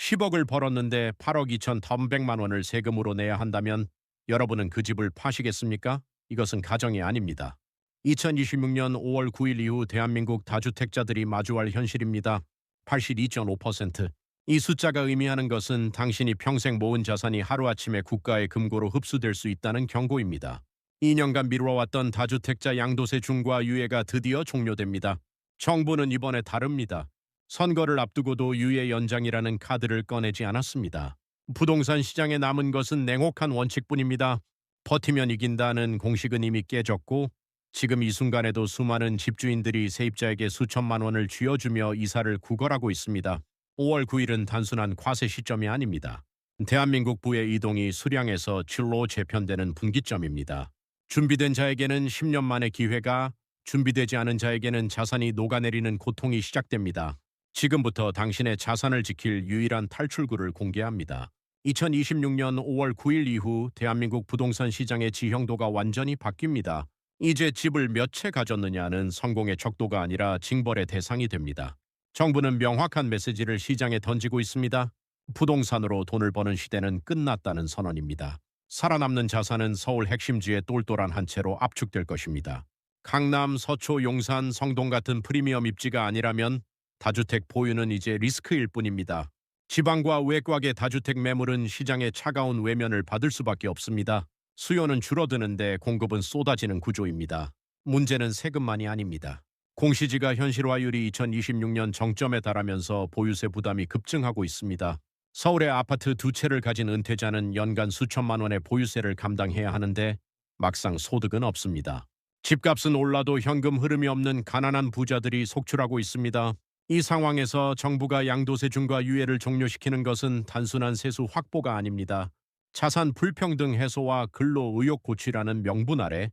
10억을 벌었는데 8억 2,100만 원을 세금으로 내야 한다면 여러분은 그 집을 파시겠습니까? 이것은 가정이 아닙니다. 2026년 5월 9일 이후 대한민국 다주택자들이 마주할 현실입니다. 82.5%. 이 숫자가 의미하는 것은 당신이 평생 모은 자산이 하루아침에 국가의 금고로 흡수될 수 있다는 경고입니다. 2년간 미뤄왔던 다주택자 양도세 중과 유예가 드디어 종료됩니다. 정부는 이번에 다릅니다. 선거를 앞두고도 유예 연장이라는 카드를 꺼내지 않았습니다. 부동산 시장에 남은 것은 냉혹한 원칙뿐입니다. 버티면 이긴다는 공식은 이미 깨졌고 지금 이 순간에도 수많은 집주인들이 세입자에게 수천만 원을 쥐어주며 이사를 구걸하고 있습니다. 5월 9일은 단순한 과세 시점이 아닙니다. 대한민국 부의 이동이 수량에서 질로 재편되는 분기점입니다. 준비된 자에게는 10년 만의 기회가, 준비되지 않은 자에게는 자산이 녹아내리는 고통이 시작됩니다. 지금부터 당신의 자산을 지킬 유일한 탈출구를 공개합니다. 2026년 5월 9일 이후 대한민국 부동산 시장의 지형도가 완전히 바뀝니다. 이제 집을 몇 채 가졌느냐는 성공의 척도가 아니라 징벌의 대상이 됩니다. 정부는 명확한 메시지를 시장에 던지고 있습니다. 부동산으로 돈을 버는 시대는 끝났다는 선언입니다. 살아남는 자산은 서울 핵심지에 똘똘한 한 채로 압축될 것입니다. 강남, 서초, 용산, 성동 같은 프리미엄 입지가 아니라면 다주택 보유는 이제 리스크일 뿐입니다. 지방과 외곽의 다주택 매물은 시장의 차가운 외면을 받을 수밖에 없습니다. 수요는 줄어드는데 공급은 쏟아지는 구조입니다. 문제는 세금만이 아닙니다. 공시지가 현실화율이 2026년 정점에 달하면서 보유세 부담이 급증하고 있습니다. 서울의 아파트 2채를 가진 은퇴자는 연간 수천만 원의 보유세를 감당해야 하는데 막상 소득은 없습니다. 집값은 올라도 현금 흐름이 없는 가난한 부자들이 속출하고 있습니다. 이 상황에서 정부가 양도세 중과 유예를 종료시키는 것은 단순한 세수 확보가 아닙니다. 자산 불평등 해소와 근로 의욕 고취라는 명분 아래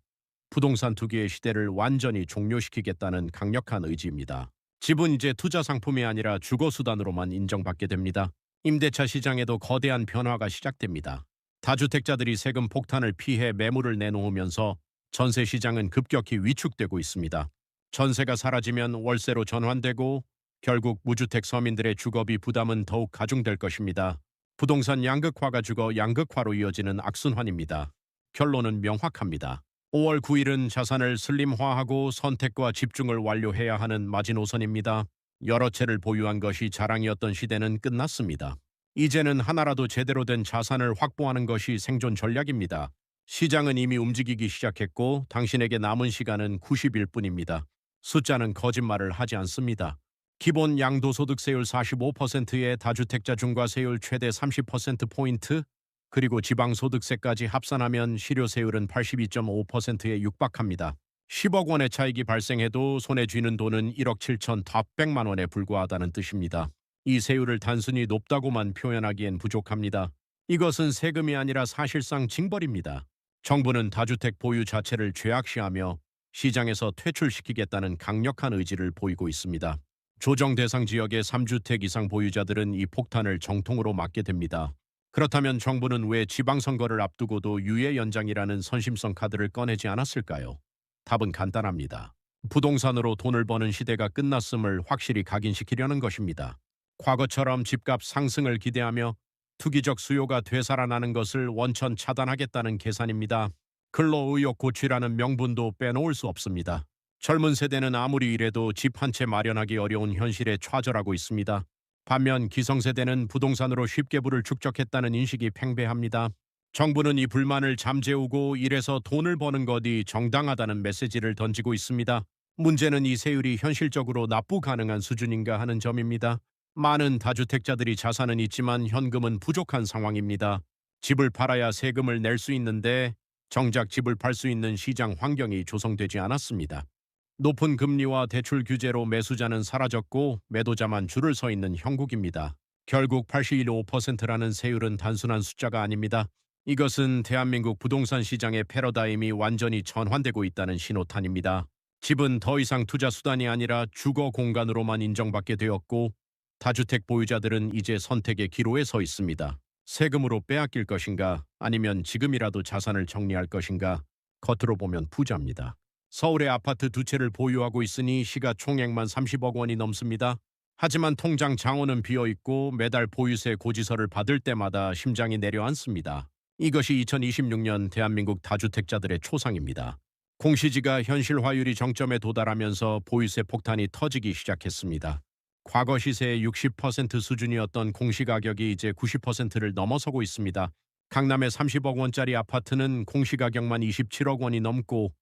부동산 투기의 시대를 완전히 종료시키겠다는 강력한 의지입니다. 집은 이제 투자 상품이 아니라 주거 수단으로만 인정받게 됩니다. 임대차 시장에도 거대한 변화가 시작됩니다. 다주택자들이 세금 폭탄을 피해 매물을 내놓으면서 전세 시장은 급격히 위축되고 있습니다. 전세가 사라지면 월세로 전환되고 결국 무주택 서민들의 주거비 부담은 더욱 가중될 것입니다. 부동산 양극화가 죽어 양극화로 이어지는 악순환입니다. 결론은 명확합니다. 5월 9일은 자산을 슬림화하고 선택과 집중을 완료해야 하는 마지노선입니다. 여러 채를 보유한 것이 자랑이었던 시대는 끝났습니다. 이제는 하나라도 제대로 된 자산을 확보하는 것이 생존 전략입니다. 시장은 이미 움직이기 시작했고 당신에게 남은 시간은 90일 뿐입니다. 숫자는 거짓말을 하지 않습니다. 기본 양도소득세율 45%의 다주택자 중과세율 최대 30%포인트, 그리고 지방소득세까지 합산하면 실효세율은 82.5%에 육박합니다. 10억 원의 차익이 발생해도 손에 쥐는 돈은 1억 7,400만 원에 불과하다는 뜻입니다. 이 세율을 단순히 높다고만 표현하기엔 부족합니다. 이것은 세금이 아니라 사실상 징벌입니다. 정부는 다주택 보유 자체를 죄악시하며 시장에서 퇴출시키겠다는 강력한 의지를 보이고 있습니다. 조정 대상 지역의 3주택 이상 보유자들은 이 폭탄을 정통으로 맞게 됩니다. 그렇다면 정부는 왜 지방선거를 앞두고도 유예 연장이라는 선심성 카드를 꺼내지 않았을까요? 답은 간단합니다. 부동산으로 돈을 버는 시대가 끝났음을 확실히 각인시키려는 것입니다. 과거처럼 집값 상승을 기대하며 투기적 수요가 되살아나는 것을 원천 차단하겠다는 계산입니다. 근로의욕 고취라는 명분도 빼놓을 수 없습니다. 젊은 세대는 아무리 일해도 집 한 채 마련하기 어려운 현실에 좌절하고 있습니다. 반면 기성세대는 부동산으로 쉽게 부를 축적했다는 인식이 팽배합니다. 정부는 이 불만을 잠재우고 일해서 돈을 버는 것이 정당하다는 메시지를 던지고 있습니다. 문제는 이 세율이 현실적으로 납부 가능한 수준인가 하는 점입니다. 많은 다주택자들이 자산은 있지만 현금은 부족한 상황입니다. 집을 팔아야 세금을 낼 수 있는데 정작 집을 팔 수 있는 시장 환경이 조성되지 않았습니다. 높은 금리와 대출 규제로 매수자는 사라졌고 매도자만 줄을 서 있는 형국입니다. 결국 81.5%라는 세율은 단순한 숫자가 아닙니다. 이것은 대한민국 부동산 시장의 패러다임이 완전히 전환되고 있다는 신호탄입니다. 집은 더 이상 투자 수단이 아니라 주거 공간으로만 인정받게 되었고 다주택 보유자들은 이제 선택의 기로에 서 있습니다. 세금으로 빼앗길 것인가 아니면 지금이라도 자산을 정리할 것인가. 겉으로 보면 부자입니다. 서울의 아파트 2채를 보유하고 있으니 시가총액만 30억 원이 넘습니다. 하지만 통장 장원은 비어있고 매달 보유세 고지서를 받을 때마다 심장이 내려앉습니다. 이것이 2026년 대한민국 다주택자들의 초상입니다. 공시지가 현실화율이 정점에 도달하면서 보유세 폭탄이 터지기 시작했습니다. 과거 시세의 60% 수준이었던 공시가격이 이제 90%를 넘어서고 있습니다. 강남의 30억 원짜리 아파트는 공시가격만 27억 원이 넘고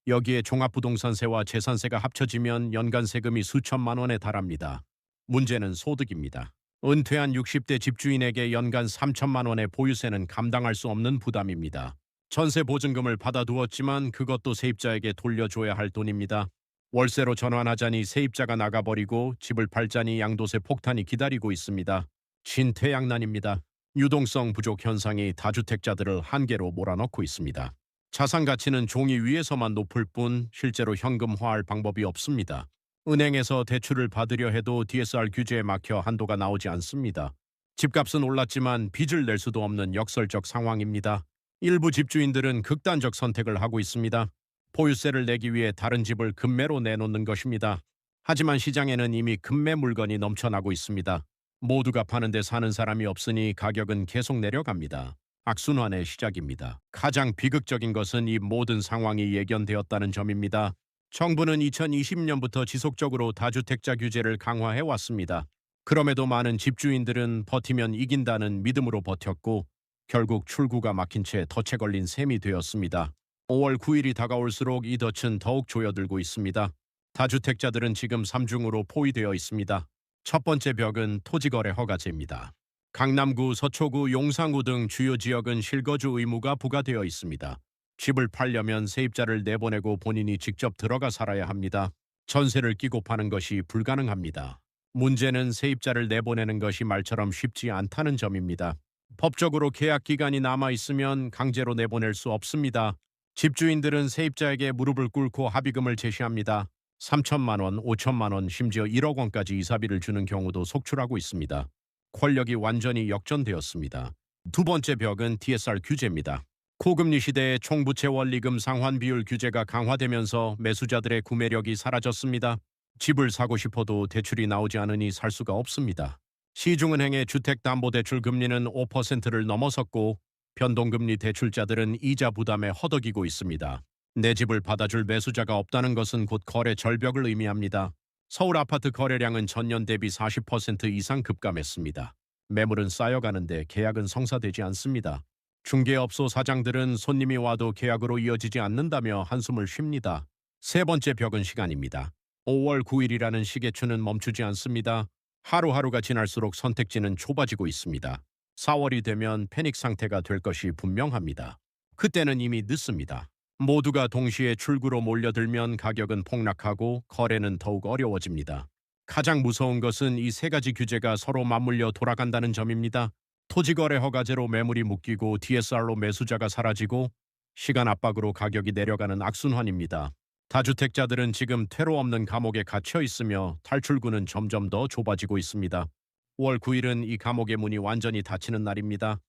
여기에 종합부동산세와 재산세가 합쳐지면 연간 세금이 수천만 원에 달합니다. 문제는 소득입니다. 은퇴한 60대 집주인에게 연간 3천만 원의 보유세는 감당할 수 없는 부담입니다. 전세 보증금을 받아두었지만 그것도 세입자에게 돌려줘야 할 돈입니다. 월세로 전환하자니 세입자가 나가버리고 집을 팔자니 양도세 폭탄이 기다리고 있습니다. 진퇴양난입니다. 유동성 부족 현상이 다주택자들을 한계로 몰아넣고 있습니다. 자산 가치는 종이 위에서만 높을 뿐 실제로 현금화할 방법이 없습니다. 은행에서 대출을 받으려 해도 DSR 규제에 막혀 한도가 나오지 않습니다. 집값은 올랐지만 빚을 낼 수도 없는 역설적 상황입니다. 일부 집주인들은 극단적 선택을 하고 있습니다. 보유세를 내기 위해 다른 집을 급매로 내놓는 것입니다. 하지만 시장에는 이미 급매 물건이 넘쳐나고 있습니다. 모두가 파는데 사는 사람이 없으니 가격은 계속 내려갑니다. 악순환의 시작입니다. 가장 비극적인 것은 이 모든 상황이 예견되었다는 점입니다. 정부는 2020년부터 지속적으로 다주택자 규제를 강화해 왔습니다. 그럼에도 많은 집주인들은 버티면 이긴다는 믿음으로 버텼고 결국 출구가 막힌 채 덫에 걸린 셈이 되었습니다. 5월 9일이 다가올수록 이 덫은 더욱 조여들고 있습니다. 다주택자들은 지금 3중으로 포위되어 있습니다. 첫 번째 벽은 토지거래 허가제입니다. 강남구, 서초구, 용산구 등 주요 지역은 실거주 의무가 부과되어 있습니다. 집을 팔려면 세입자를 내보내고 본인이 직접 들어가 살아야 합니다. 전세를 끼고 파는 것이 불가능합니다. 문제는 세입자를 내보내는 것이 말처럼 쉽지 않다는 점입니다. 법적으로 계약 기간이 남아 있으면 강제로 내보낼 수 없습니다. 집주인들은 세입자에게 무릎을 꿇고 합의금을 제시합니다. 3천만 원, 5천만 원, 심지어 1억 원까지 이사비를 주는 경우도 속출하고 있습니다. 권력이 완전히 역전되었습니다. 두 번째 벽은 DSR 규제입니다. 고금리 시대에 총부채 원리금 상환 비율 규제가 강화되면서 매수자들의 구매력이 사라졌습니다. 집을 사고 싶어도 대출이 나오지 않으니 살 수가 없습니다. 시중은행의 주택담보대출 금리는 5%를 넘어섰고 변동금리 대출자들은 이자 부담에 허덕이고 있습니다. 내 집을 받아줄 매수자가 없다는 것은 곧 거래 절벽을 의미합니다. 서울 아파트 거래량은 전년 대비 40% 이상 급감했습니다. 매물은 쌓여가는데 계약은 성사되지 않습니다. 중개업소 사장들은 손님이 와도 계약으로 이어지지 않는다며 한숨을 쉽니다. 세 번째 벽은 시간입니다. 5월 9일이라는 시계추는 멈추지 않습니다. 하루하루가 지날수록 선택지는 좁아지고 있습니다. 4월이 되면 패닉 상태가 될 것이 분명합니다. 그때는 이미 늦습니다. 모두가 동시에 출구로 몰려들면 가격은 폭락하고 거래는 더욱 어려워집니다. 가장 무서운 것은 이 세 가지 규제가 서로 맞물려 돌아간다는 점입니다. 토지거래 허가제로 매물이 묶이고 DSR로 매수자가 사라지고 시간 압박으로 가격이 내려가는 악순환입니다. 다주택자들은 지금 퇴로 없는 감옥에 갇혀 있으며 탈출구는 점점 더 좁아지고 있습니다. 5월 9일은 이 감옥의 문이 완전히 닫히는 날입니다.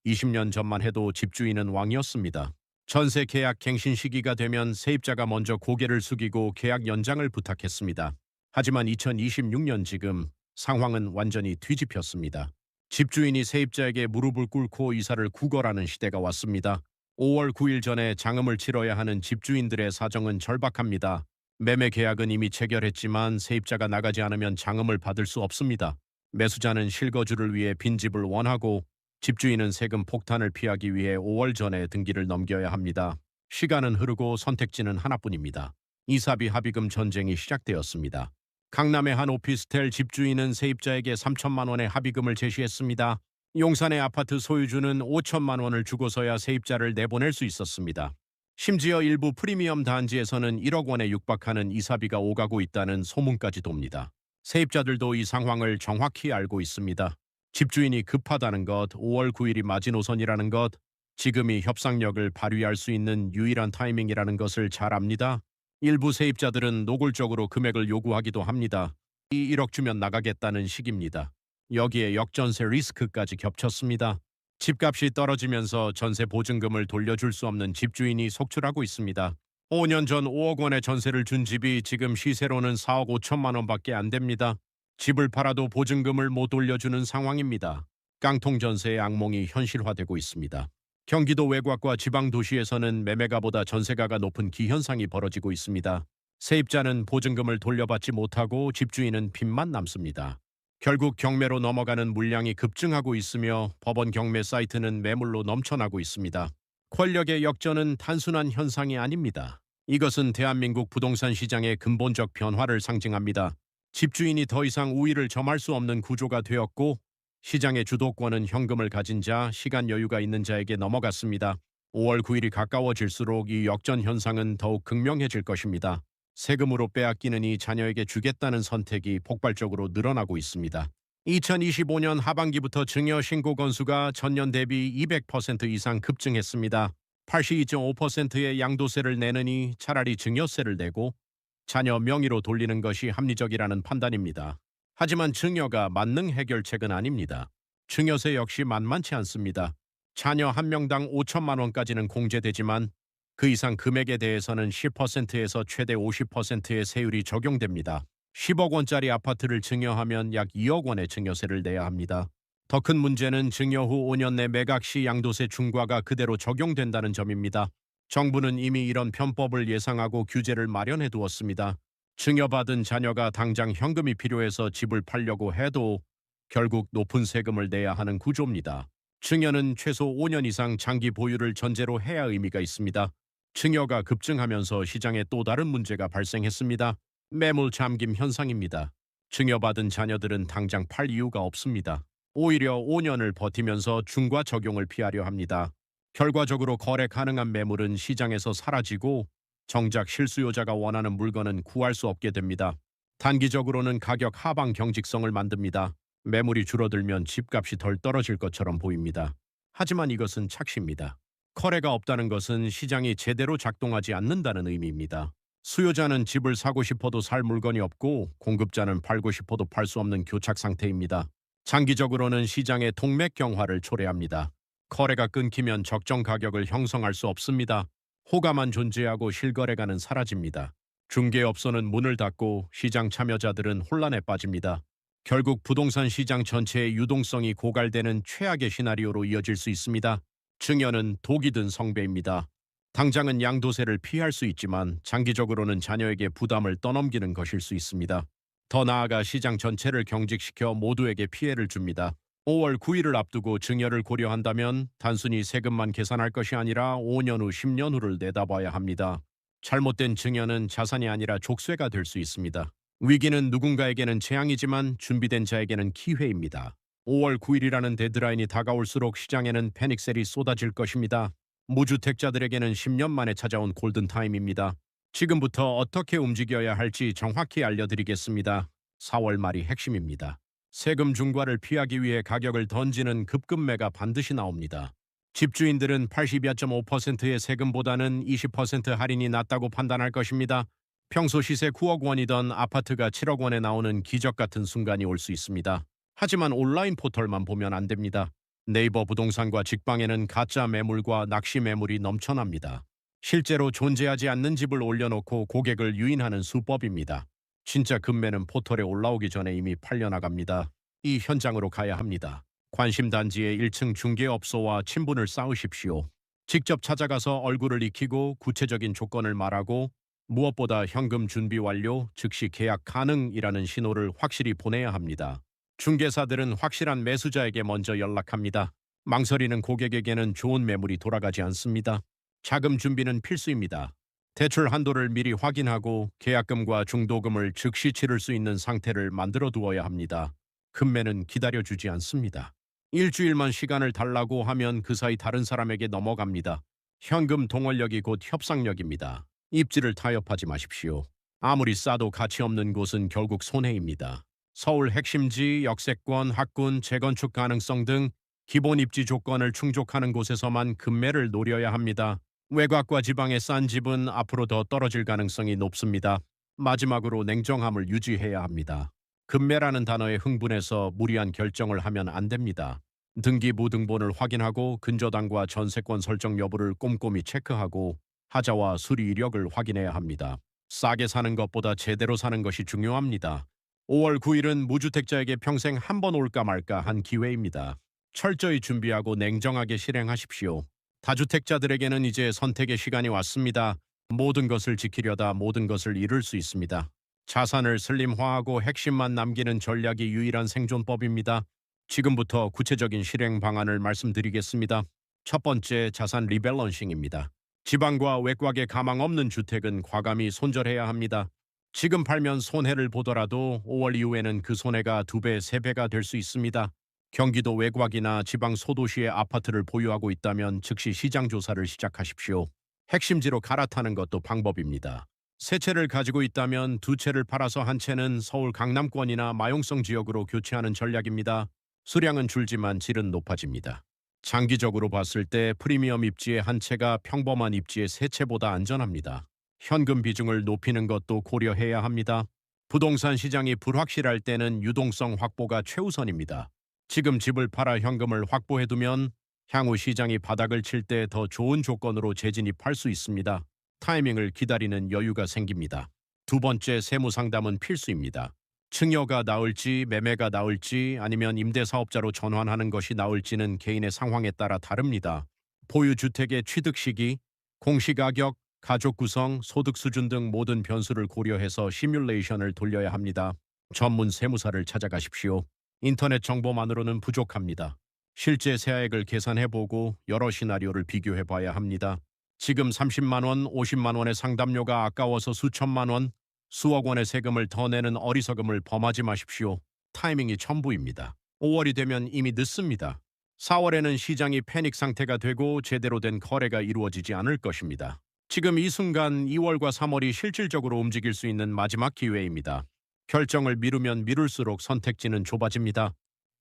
20년 전만 해도 집주인은 왕이었습니다. 전세 계약 갱신 시기가 되면 세입자가 먼저 고개를 숙이고 계약 연장을 부탁했습니다. 하지만 2026년 지금 상황은 완전히 뒤집혔습니다. 집주인이 세입자에게 무릎을 꿇고 이사를 구걸하는 시대가 왔습니다. 5월 9일 전에 장음을 치러야 하는 집주인들의 사정은 절박합니다. 매매 계약은 이미 체결했지만 세입자가 나가지 않으면 장음을 받을 수 없습니다. 매수자는 실거주를 위해 빈집을 원하고 집주인은 세금 폭탄을 피하기 위해 5월 전에 등기를 넘겨야 합니다. 시간은 흐르고 선택지는 하나뿐입니다. 이사비 합의금 전쟁이 시작되었습니다. 강남의 한 오피스텔 집주인은 세입자에게 3천만 원의 합의금을 제시했습니다. 용산의 아파트 소유주는 5천만 원을 주고서야 세입자를 내보낼 수 있었습니다. 심지어 일부 프리미엄 단지에서는 1억 원에 육박하는 이사비가 오가고 있다는 소문까지 돕니다. 세입자들도 이 상황을 정확히 알고 있습니다. 집주인이 급하다는 것, 5월 9일이 마지노선이라는 것, 지금이 협상력을 발휘할 수 있는 유일한 타이밍이라는 것을 잘 압니다. 일부 세입자들은 노골적으로 금액을 요구하기도 합니다. 이 1억 주면 나가겠다는 식입니다. 여기에 역전세 리스크까지 겹쳤습니다. 집값이 떨어지면서 전세 보증금을 돌려줄 수 없는 집주인이 속출하고 있습니다. 5년 전 5억 원의 전세를 준 집이 지금 시세로는 4억 5천만 원밖에 안 됩니다. 집을 팔아도 보증금을 못 돌려주는 상황입니다. 깡통 전세의 악몽이 현실화되고 있습니다. 경기도 외곽과 지방 도시에서는 매매가보다 전세가가 높은 기현상이 벌어지고 있습니다. 세입자는 보증금을 돌려받지 못하고 집주인은 빚만 남습니다. 결국 경매로 넘어가는 물량이 급증하고 있으며 법원 경매 사이트는 매물로 넘쳐나고 있습니다. 권력의 역전은 단순한 현상이 아닙니다. 이것은 대한민국 부동산 시장의 근본적 변화를 상징합니다. 집주인이 더 이상 우위를 점할 수 없는 구조가 되었고 시장의 주도권은 현금을 가진 자, 시간 여유가 있는 자에게 넘어갔습니다. 5월 9일이 가까워질수록 이 역전 현상은 더욱 극명해질 것입니다. 세금으로 빼앗기느니 자녀에게 주겠다는 선택이 폭발적으로 늘어나고 있습니다. 2025년 하반기부터 증여 신고 건수가 전년 대비 200% 이상 급증했습니다. 82.5%의 양도세를 내느니 차라리 증여세를 내고 자녀 명의로 돌리는 것이 합리적이라는 판단입니다. 하지만 증여가 만능 해결책은 아닙니다. 증여세 역시 만만치 않습니다. 자녀 한 명당 5천만 원까지는 공제되지만 그 이상 금액에 대해서는 10%에서 최대 50%의 세율이 적용됩니다. 10억 원짜리 아파트를 증여하면 약 2억 원의 증여세를 내야 합니다. 더 큰 문제는 증여 후 5년 내 매각 시 양도세 중과가 그대로 적용된다는 점입니다. 정부는 이미 이런 편법을 예상하고 규제를 마련해 두었습니다. 증여받은 자녀가 당장 현금이 필요해서 집을 팔려고 해도 결국 높은 세금을 내야 하는 구조입니다. 증여는 최소 5년 이상 장기 보유를 전제로 해야 의미가 있습니다. 증여가 급증하면서 시장에 또 다른 문제가 발생했습니다. 매물 잠김 현상입니다. 증여받은 자녀들은 당장 팔 이유가 없습니다. 오히려 5년을 버티면서 중과 적용을 피하려 합니다. 결과적으로 거래 가능한 매물은 시장에서 사라지고 정작 실수요자가 원하는 물건은 구할 수 없게 됩니다. 단기적으로는 가격 하방 경직성을 만듭니다. 매물이 줄어들면 집값이 덜 떨어질 것처럼 보입니다. 하지만 이것은 착시입니다. 거래가 없다는 것은 시장이 제대로 작동하지 않는다는 의미입니다. 수요자는 집을 사고 싶어도 살 물건이 없고 공급자는 팔고 싶어도 팔 수 없는 교착 상태입니다. 장기적으로는 시장의 동맥경화를 초래합니다. 거래가 끊기면 적정 가격을 형성할 수 없습니다. 호가만 존재하고 실거래가는 사라집니다. 중개업소는 문을 닫고 시장 참여자들은 혼란에 빠집니다. 결국 부동산 시장 전체의 유동성이 고갈되는 최악의 시나리오로 이어질 수 있습니다. 증여는 독이 든 성배입니다. 당장은 양도세를 피할 수 있지만 장기적으로는 자녀에게 부담을 떠넘기는 것일 수 있습니다. 더 나아가 시장 전체를 경직시켜 모두에게 피해를 줍니다. 5월 9일을 앞두고 증여를 고려한다면 단순히 세금만 계산할 것이 아니라 5년 후, 10년 후를 내다봐야 합니다. 잘못된 증여는 자산이 아니라 족쇄가 될 수 있습니다. 위기는 누군가에게는 재앙이지만 준비된 자에게는 기회입니다. 5월 9일이라는 데드라인이 다가올수록 시장에는 패닉셀이 쏟아질 것입니다. 무주택자들에게는 10년 만에 찾아온 골든타임입니다. 지금부터 어떻게 움직여야 할지 정확히 알려드리겠습니다. 4월 말이 핵심입니다. 세금 중과를 피하기 위해 가격을 던지는 급급매가 반드시 나옵니다. 집주인들은 82.5%의 세금보다는 20% 할인이 낫다고 판단할 것입니다. 평소 시세 9억 원이던 아파트가 7억 원에 나오는 기적 같은 순간이 올 수 있습니다. 하지만 온라인 포털만 보면 안 됩니다. 네이버 부동산과 직방에는 가짜 매물과 낚시 매물이 넘쳐납니다. 실제로 존재하지 않는 집을 올려놓고 고객을 유인하는 수법입니다. 진짜 금매는 포털에 올라오기 전에 이미 팔려나갑니다. 이 현장으로 가야 합니다. 관심 단지의 1층 중개업소와 친분을 쌓으십시오. 직접 찾아가서 얼굴을 익히고 구체적인 조건을 말하고 무엇보다 현금 준비 완료, 즉시 계약 가능이라는 신호를 확실히 보내야 합니다. 중개사들은 확실한 매수자에게 먼저 연락합니다. 망설이는 고객에게는 좋은 매물이 돌아가지 않습니다. 자금 준비는 필수입니다. 대출 한도를 미리 확인하고 계약금과 중도금을 즉시 치를 수 있는 상태를 만들어 두어야 합니다. 금매는 기다려주지 않습니다. 일주일만 시간을 달라고 하면 그 사이 다른 사람에게 넘어갑니다. 현금 동원력이 곧 협상력입니다. 입지를 타협하지 마십시오. 아무리 싸도 가치 없는 곳은 결국 손해입니다. 서울 핵심지, 역세권, 학군, 재건축 가능성 등 기본 입지 조건을 충족하는 곳에서만 금매를 노려야 합니다. 외곽과 지방의 싼 집은 앞으로 더 떨어질 가능성이 높습니다. 마지막으로 냉정함을 유지해야 합니다. 금매라는 단어에 흥분해서 무리한 결정을 하면 안 됩니다. 등기 무등본을 확인하고 근저당과 전세권 설정 여부를 꼼꼼히 체크하고 하자와 수리 이력을 확인해야 합니다. 싸게 사는 것보다 제대로 사는 것이 중요합니다. 5월 9일은 무주택자에게 평생 한 번 올까 말까 한 기회입니다. 철저히 준비하고 냉정하게 실행하십시오. 다주택자들에게는 이제 선택의 시간이 왔습니다. 모든 것을 지키려다 모든 것을 잃을 수 있습니다. 자산을 슬림화하고 핵심만 남기는 전략이 유일한 생존법입니다. 지금부터 구체적인 실행 방안을 말씀드리겠습니다. 첫 번째, 자산 리밸런싱입니다. 지방과 외곽에 가망 없는 주택은 과감히 손절해야 합니다. 지금 팔면 손해를 보더라도 5월 이후에는 그 손해가 2배, 3배가 될 수 있습니다. 경기도 외곽이나 지방 소도시의 아파트를 보유하고 있다면 즉시 시장 조사를 시작하십시오. 핵심지로 갈아타는 것도 방법입니다. 세 채를 가지고 있다면 두 채를 팔아서 한 채는 서울 강남권이나 마용성 지역으로 교체하는 전략입니다. 수량은 줄지만 질은 높아집니다. 장기적으로 봤을 때 프리미엄 입지의 한 채가 평범한 입지의 세 채보다 안전합니다. 현금 비중을 높이는 것도 고려해야 합니다. 부동산 시장이 불확실할 때는 유동성 확보가 최우선입니다. 지금 집을 팔아 현금을 확보해두면 향후 시장이 바닥을 칠 때 더 좋은 조건으로 재진입할 수 있습니다. 타이밍을 기다리는 여유가 생깁니다. 두 번째, 세무 상담은 필수입니다. 증여가 나을지 매매가 나을지 아니면 임대사업자로 전환하는 것이 나을지는 개인의 상황에 따라 다릅니다. 보유주택의 취득 시기, 공시가격, 가족 구성, 소득 수준 등 모든 변수를 고려해서 시뮬레이션을 돌려야 합니다. 전문 세무사를 찾아가십시오. 인터넷 정보만으로는 부족합니다. 실제 세액을 계산해보고 여러 시나리오를 비교해봐야 합니다. 지금 30만 원, 50만 원의 상담료가 아까워서 수천만 원, 수억 원의 세금을 더 내는 어리석음을 범하지 마십시오. 타이밍이 전부입니다. 5월이 되면 이미 늦습니다. 4월에는 시장이 패닉 상태가 되고 제대로 된 거래가 이루어지지 않을 것입니다. 지금 이 순간 2월과 3월이 실질적으로 움직일 수 있는 마지막 기회입니다. 결정을 미루면 미룰수록 선택지는 좁아집니다.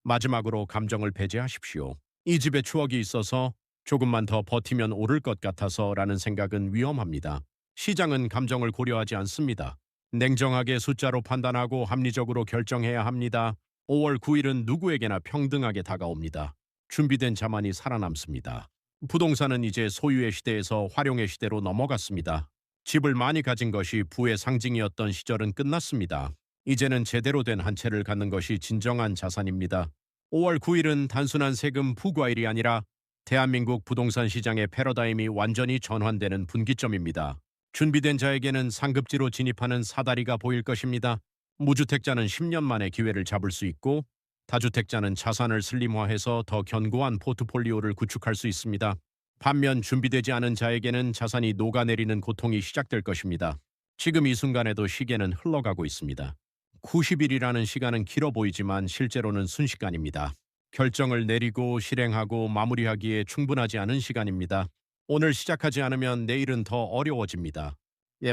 마지막으로 감정을 배제하십시오. 이 집에 추억이 있어서 조금만 더 버티면 오를 것 같아서 라는 생각은 위험합니다. 시장은 감정을 고려하지 않습니다. 냉정하게 숫자로 판단하고 합리적으로 결정해야 합니다. 5월 9일은 누구에게나 평등하게 다가옵니다. 준비된 자만이 살아남습니다. 부동산은 이제 소유의 시대에서 활용의 시대로 넘어갔습니다. 집을 많이 가진 것이 부의 상징이었던 시절은 끝났습니다. 이제는 제대로 된 한 채를 갖는 것이 진정한 자산입니다. 5월 9일은 단순한 세금 부과일이 아니라 대한민국 부동산 시장의 패러다임이 완전히 전환되는 분기점입니다. 준비된 자에게는 상급지로 진입하는 사다리가 보일 것입니다. 무주택자는 10년 만에 기회를 잡을 수 있고 다주택자는 자산을 슬림화해서 더 견고한 포트폴리오를 구축할 수 있습니다. 반면 준비되지 않은 자에게는 자산이 녹아내리는 고통이 시작될 것입니다. 지금 이 순간에도 시계는 흘러가고 있습니다. 90일이라는 시간은 길어 보이지만 실제로는 순식간입니다. 결정을 내리고 실행하고 마무리하기에 충분하지 않은 시간입니다. 오늘 시작하지 않으면 내일은 더 어려워집니다.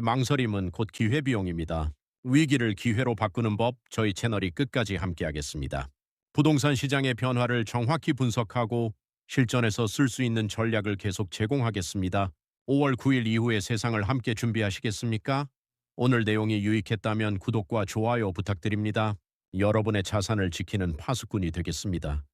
망설임은 곧 기회비용입니다. 위기를 기회로 바꾸는 법, 저희 채널이 끝까지 함께하겠습니다. 부동산 시장의 변화를 정확히 분석하고 실전에서 쓸 수 있는 전략을 계속 제공하겠습니다. 5월 9일 이후의 세상을 함께 준비하시겠습니까? 오늘 내용이 유익했다면 구독과 좋아요 부탁드립니다. 여러분의 자산을 지키는 파수꾼이 되겠습니다.